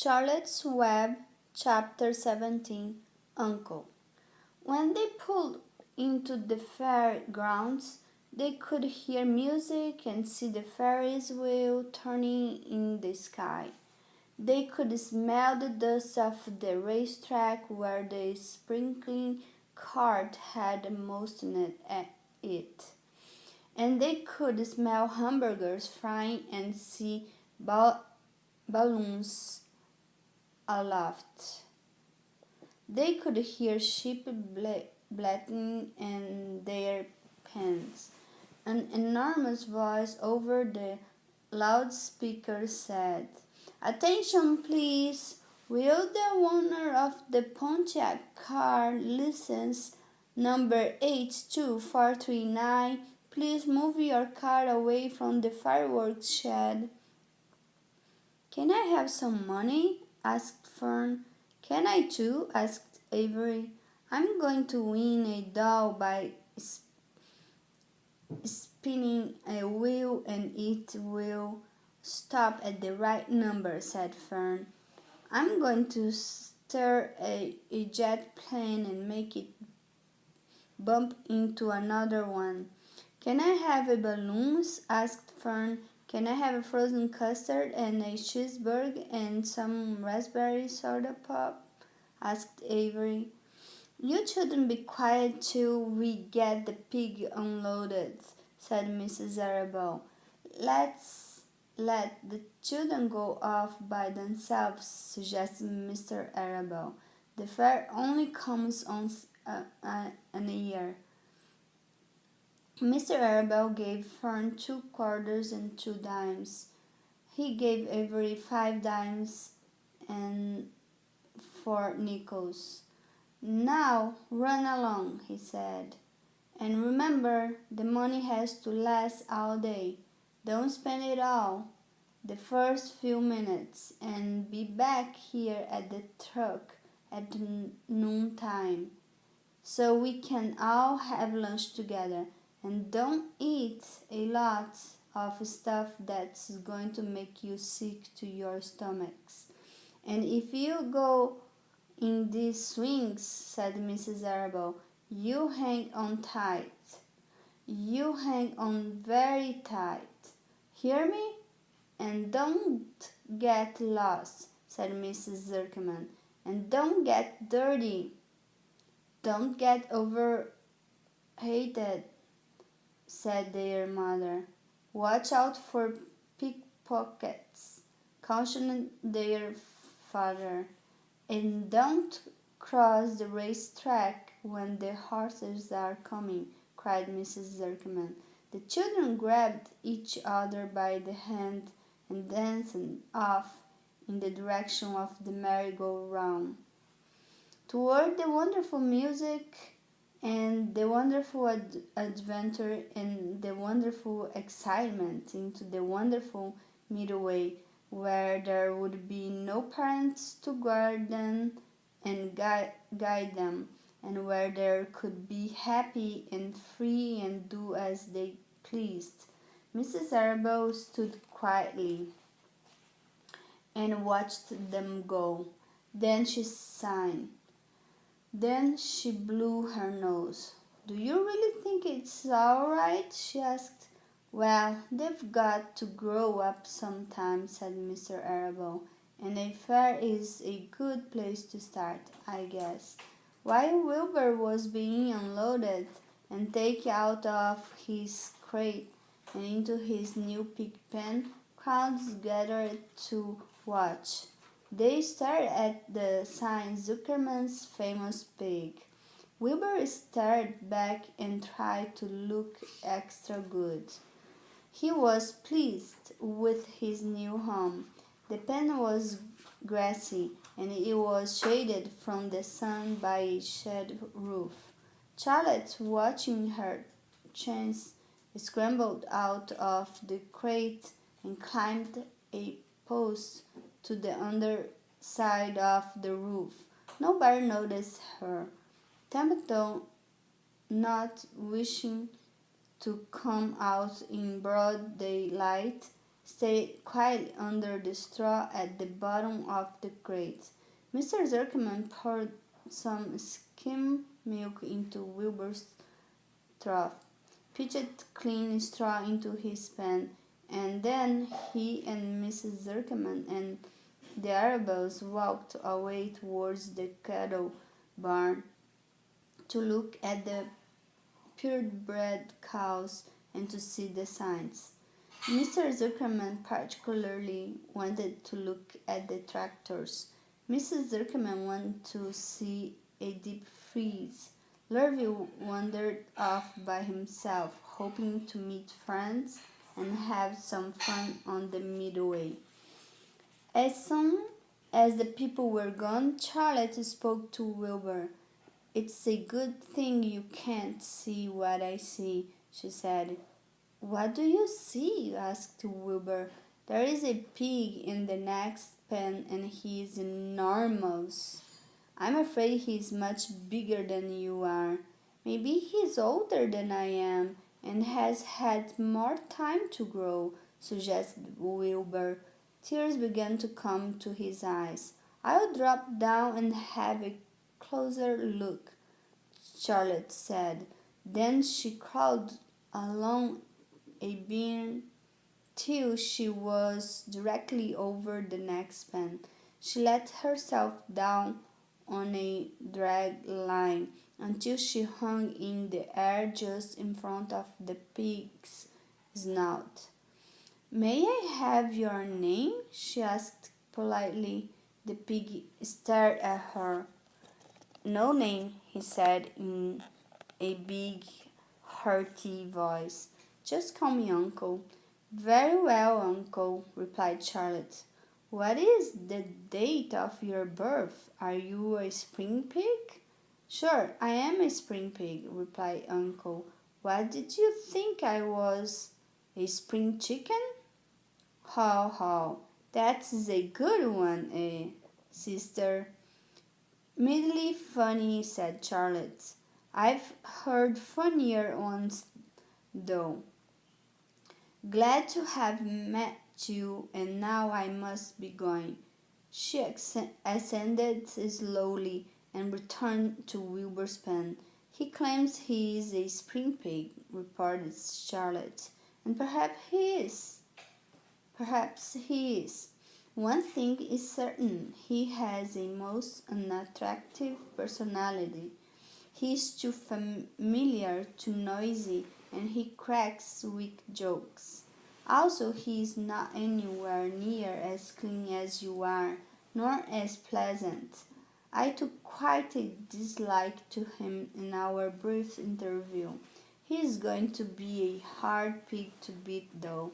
Charlotte's Web, Chapter 17, Uncle. When they pulled into the fair grounds, they could hear music and see the Ferris wheel turning in the sky. They could smell the dust of the racetrack where the sprinkling cart had moistened it. And they could smell hamburgers frying and see balloons aloft. They could hear sheep bleating in their pens. An enormous voice over the loudspeaker said, "Attention, please! Will the owner of the Pontiac car license number H2439 please move your car away from the fireworks shed?" "Can I have some money?" asked Fern. "Can I too?" asked Avery. "I'm going to win a doll by spinning a wheel and it will stop at the right number," said Fern. "I'm going to stir a jet plane and make it bump into another one." "Can I have a balloons?" asked Fern. "Can I have a frozen custard and a cheeseburger and some raspberry soda pop?" asked Avery. "You shouldn't be quiet till we get the pig unloaded," said Mrs. Arabelle. "Let's let the children go off by themselves," suggested Mr. Arabelle. "The fair only comes once a year." Mr. Arabelle gave Fern 2 quarters and 2 dimes. He gave Avery 5 dimes and 4 nickels. "Now run along," he said. "And remember, the money has to last all day. Don't spend it all the first few minutes, and be back here at the truck at noontime, so we can all have lunch together. And don't eat a lot of stuff that's going to make you sick to your stomachs. And if you go in these swings," said Mrs. Arabelle, "you hang on tight. You hang on very tight. Hear me? And don't get lost," said Mrs. Zuckerman. "And don't get dirty. Don't get overheated," said their mother. "Watch out for pickpockets," cautioned their father. "And don't cross the racetrack when the horses are coming," cried Mrs. Zuckerman. The children grabbed each other by the hand and danced off in the direction of the merry-go-round, toward the wonderful music and the wonderful adventure and the wonderful excitement, into the wonderful Midway, where there would be no parents to guard them and guide them, and where they could be happy and free and do as they pleased. Mrs. Arabelle stood quietly and watched them go. Then she sighed. Then she blew her nose. "Do you really think it's all right?" she asked. "Well, they've got to grow up sometime," said Mr. Arabelle, "and a fair is a good place to start, I guess." While Wilbur was being unloaded and taken out of his crate and into his new pig pen, crowds gathered to watch. They stared at the sign, "Zuckerman's Famous Pig." Wilbur stared back and tried to look extra good. He was pleased with his new home. The pen was grassy, and it was shaded from the sun by a shed roof. Charlotte, watching her chance, scrambled out of the crate and climbed a post to the underside of the roof. Nobody noticed her. Templeton, not wishing to come out in broad daylight, stayed quietly under the straw at the bottom of the crate. Mr. Zuckerman poured some skim milk into Wilbur's trough, pitched clean straw into his pan, and then he and Mrs. Zuckerman and the Arabelles walked away towards the cattle barn to look at the purebred cows and to see the signs. Mr. Zuckerman particularly wanted to look at the tractors. Mrs. Zuckerman wanted to see a deep freeze. Lurville wandered off by himself, hoping to meet friends and have some fun on the midway. As soon as the people were gone, Charlotte spoke to Wilbur. "It's a good thing you can't see what I see," she said. "What do you see?" asked Wilbur. "There is a pig in the next pen and he is enormous. I'm afraid he is much bigger than you are. Maybe he's older than I am and has had more time to grow," suggested Wilbur. Tears began to come to his eyes. "I'll drop down and have a closer look," Charlotte said. Then she crawled along a beam till she was directly over the next pen. She let herself down on a drag line until she hung in the air just in front of the pig's snout. "May I have your name?" she asked politely. The pig stared at her. "No name," he said in a big, hearty voice. "Just call me Uncle." "Very well, Uncle," replied Charlotte. "What is the date of your birth? Are you a spring pig?" "Sure, I am a spring pig," replied Uncle. "What did you think I was? A spring chicken?" "Ho, ho, that's a good one, eh, sister?" "Middly funny," said Charlotte. "I've heard funnier ones, though. Glad to have met you, and now I must be going." She ascended slowly and returned to Wilbur's pen. "He claims he is a spring pig," reported Charlotte, "and perhaps he is. Perhaps he is. One thing is certain, he has a most unattractive personality. He is too familiar, too noisy, and he cracks weak jokes. Also, he is not anywhere near as clean as you are, nor as pleasant. I took quite a dislike to him in our brief interview. He is going to be a hard pig to beat, though,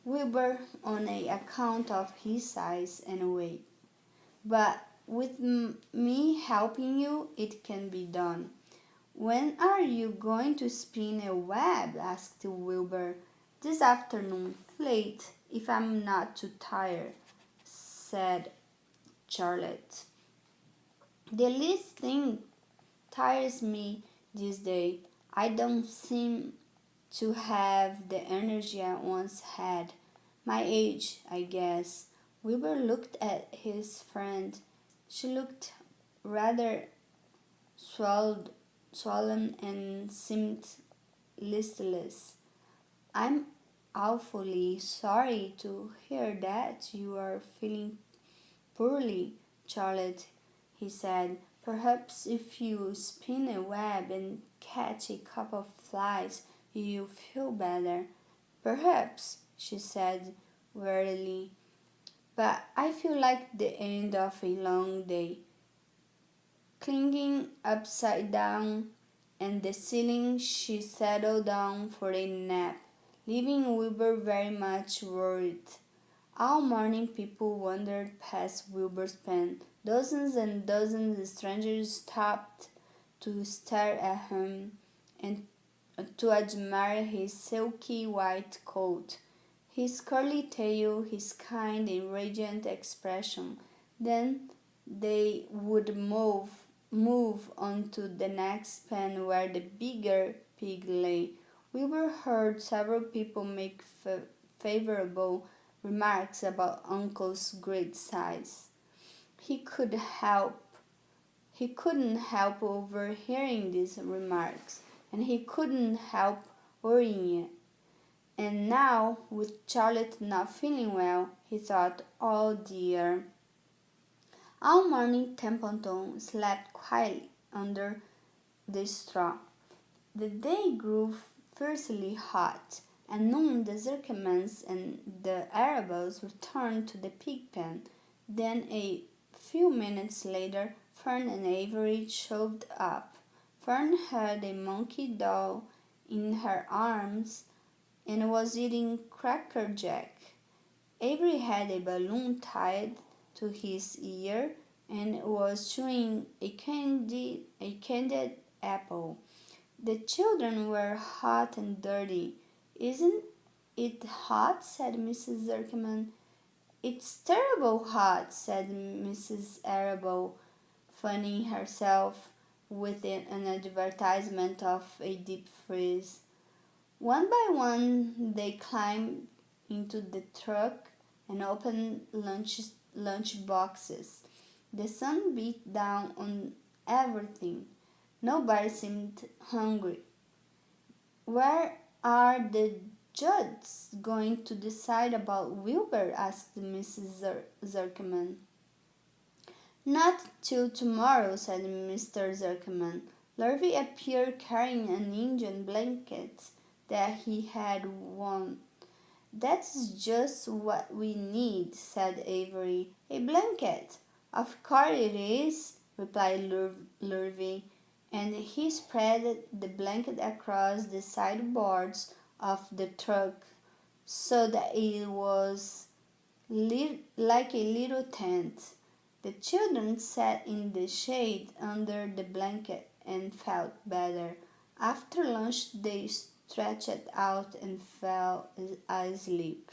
Wilbur, on account of his size and weight. But with me helping you, it can be done." "When are you going to spin a web?" asked Wilbur. "This afternoon, late, if I'm not too tired," said Charlotte. "The least thing tires me this day. I don't seem to have the energy I once had. My age, I guess." Wilbur looked at his friend. She looked rather swollen and seemed listless. "I'm awfully sorry to hear that you are feeling poorly, Charlotte," he said. "Perhaps if you spin a web and catch a couple of flies, you'll feel better." "Perhaps," she said wearily, "but I feel like the end of a long day." Clinging upside down and the ceiling, she settled down for a nap, leaving Wilbur very much worried. All morning people wandered past Wilbur's pen. Dozens and dozens of strangers stopped to stare at him and to admire his silky white coat, his curly tail, his kind and radiant expression. Then they would move on to the next pen where the bigger pig lay. Wilbur heard several people make favorable remarks about Uncle's great size. He could help he couldn't help overhearing these remarks, and he couldn't help worrying. And now, with Charlotte not feeling well, he thought, oh dear. All morning Templeton slept quietly under the straw. The day grew fiercely hot. At noon the Zircomans and the Arabels returned to the pig pen. Then a few minutes later Fern and Avery showed up. Fern had a monkey doll in her arms and was eating Cracker Jack. Avery had a balloon tied to his ear and was chewing a candied apple. The children were hot and dirty. Isn't it hot? Said Mrs. Zircman. It's terrible hot, said Mrs. Arable, fanning herself with an advertisement of a deep freeze. One by one they climbed into the truck and opened lunch boxes. The sun beat down on everything. Nobody seemed hungry. Where are the judges going to decide about Wilbur? Asked Mrs. Zircman. Not till tomorrow, said Mr. Zircman. Lurvy appeared carrying an Indian blanket that he had won. That's just what we need, said Avery. A blanket. Of course it is, replied Lurvy, and he spread the blanket across the sideboards of the truck so that it was like a little tent. The children sat in the shade under the blanket and felt better. After lunch they stretched out and fell asleep.